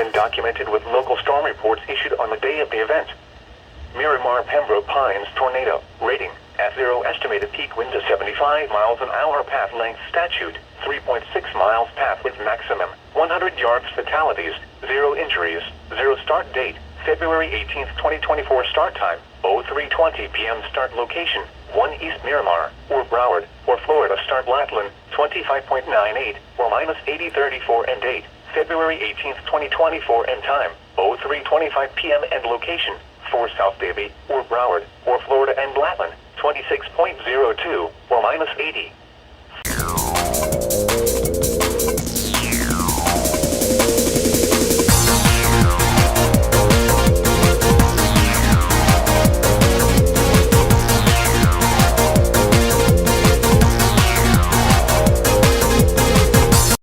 been documented with local storm reports issued on the day of the event. Miramar Pembroke Pines tornado, rating, at 0 estimated peak winds of 75 miles an hour, path length statute, 3.6 miles, path width maximum, 100 yards, fatalities, 0 injuries, 0 start date, February 18, 2024, start time, 03:20 p.m. start location, 1 East Miramar, or Broward, or Florida, start Lackland, 25.98, or -80:34 and date, February 18, 2024 and time, 03:25 p.m. and location, 4 South Davie, or Broward, or Florida and Lackland, 26.02, or -80.